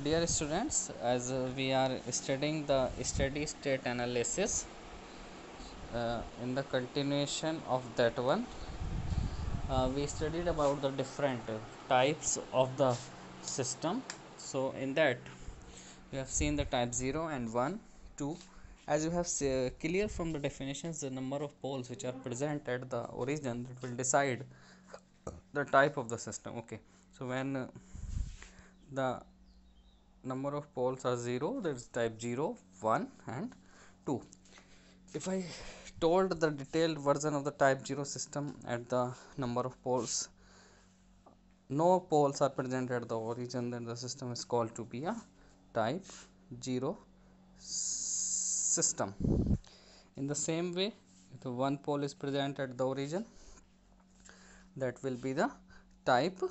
Dear students, as we are studying the steady state analysis, in the continuation of that one, we studied about the different types of the system. So, in that, we have seen the type 0 and 1, 2. As you have clear from the definitions, the number of poles which are present at the origin that will decide the type of the system. Okay, so when the number of poles are 0, that is type 0, 1 and 2. If I told the detailed version of the type 0 system at the number of poles, no poles are present at the origin, then the system is called to be a type 0 system. In the same way, if the one pole is present at the origin, that will be the type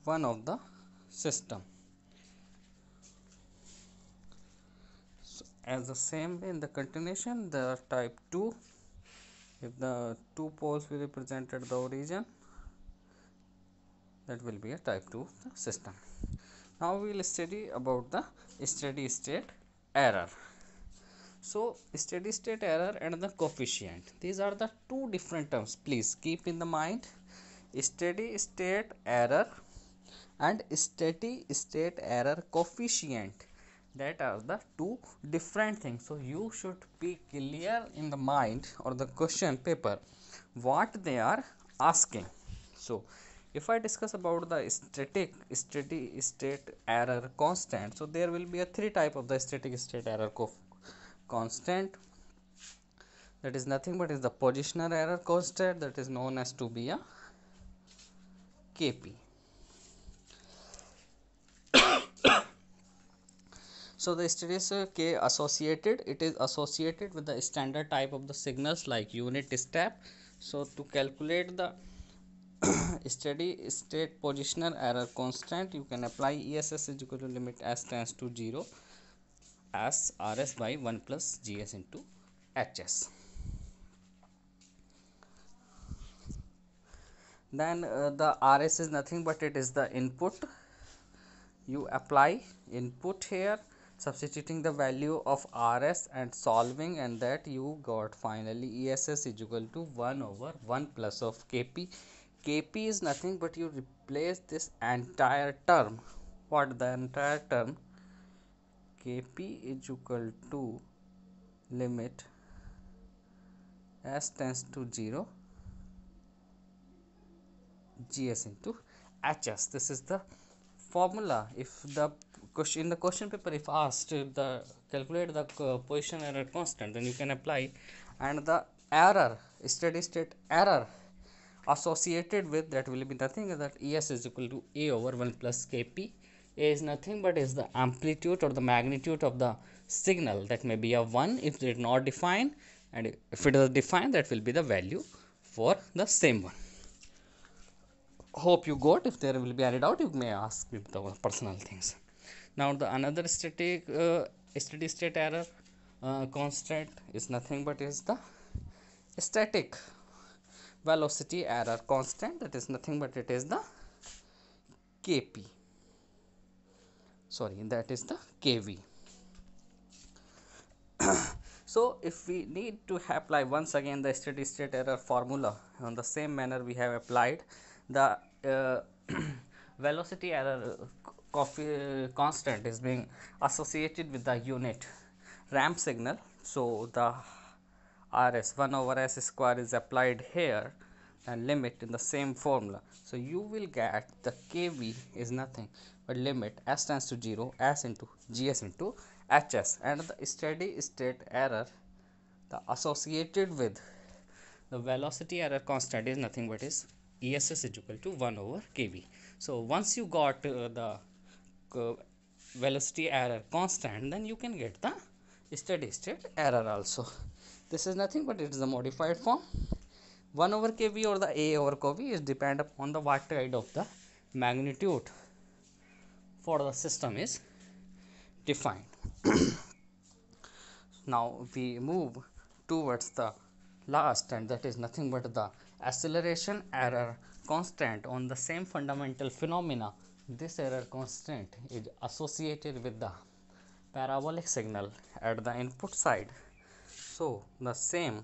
1 of the system. As the same way in the continuation, the type 2, if the two poles will be present at the origin, that will be a type 2 system. Now we will study about the steady state error. So steady state error and the coefficient, these are the two different terms. Please keep in the mind, steady state error and steady state error coefficient, that are the two different things. So you should be clear in the mind or the question paper what they are asking. So if I discuss about the steady state error constant, so there will be a three type of the steady state error constant. That is nothing but is the positional error constant, that is known as to be a Kp. So the steady state K associated, it is associated with the standard type of the signals like unit step. So to calculate the steady state positional error constant, you can apply ESS is equal to limit s tends to 0 as Rs by 1 plus Gs into Hs. Then the Rs is nothing but it is the input. You apply input here, substituting the value of Rs and solving, and that you got finally ESS is equal to 1 over 1 plus of Kp. Kp is nothing but you replace this entire term. What the entire term? Kp is equal to limit s tends to 0 Gs into Hs. This is the formula. If the question in the question paper, if asked the calculate the position error constant, then you can apply, and the error steady state error associated with that will be nothing that Es is equal to A over 1 plus Kp. A is nothing but is the amplitude or the magnitude of the signal, that may be a 1 if it is not defined, and if it is defined, that will be the value for the same one. Hope you got. If there will be any doubt, you may ask me the personal things. Now the another steady state error constant is nothing but is the static velocity error constant, that is nothing but it is the Kp, sorry, that is the Kv. So if we need to apply once again the steady state error formula on the same manner we have applied the velocity error constant is being associated with the unit ramp signal. So the Rs 1 over s square is applied here and limit in the same formula. So you will get the Kv is nothing but limit s tends to 0 s into Gs into Hs, and the steady state error the associated with the velocity error constant is nothing but is ESS is equal to 1 over Kv. So once you got the velocity error constant, then you can get the steady state error also. This is nothing but it is a modified form. 1 over Kv or the A over Kv is depend upon the what kind of the magnitude for the system is defined. Now we move towards the last, and that is nothing but the acceleration error constant on the same fundamental phenomena This error constant is associated with the parabolic signal at the input side. So the same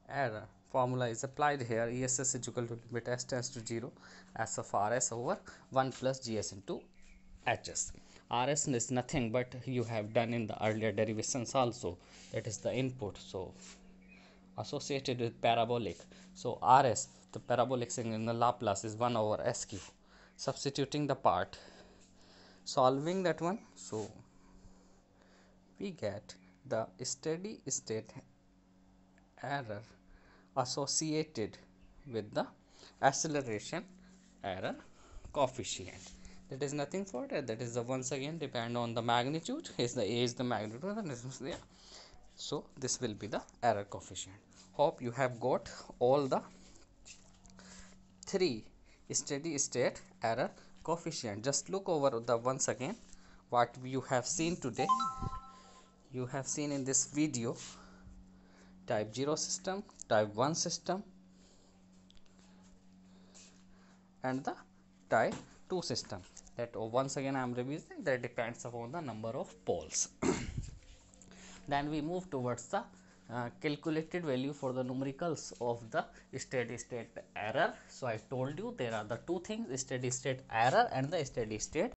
error formula is applied here. ESS is equal to limit s tends to 0 s of Rs over 1 plus Gs into Hs. Rs is nothing but you have done in the earlier derivations also, that is the input, so associated with parabolic. So Rs, the parabolic signal in the Laplace is 1 over SQ. Substituting the part, solving that one, so we get the steady state error associated with the acceleration error coefficient. That is nothing for that. That is the once again depend on the magnitude. Is the A is the magnitude, and this is the, so this will be the error coefficient. Hope you have got all the three steady state error coefficient. Just look over the once again what you have seen today. You have seen in this video type 0 system, type 1 system, and the type 2 system. That once again I am revising, that depends upon the number of poles. Then we move towards the calculated value for the numericals of the steady state error. So I told you there are the two things, steady state error and the steady state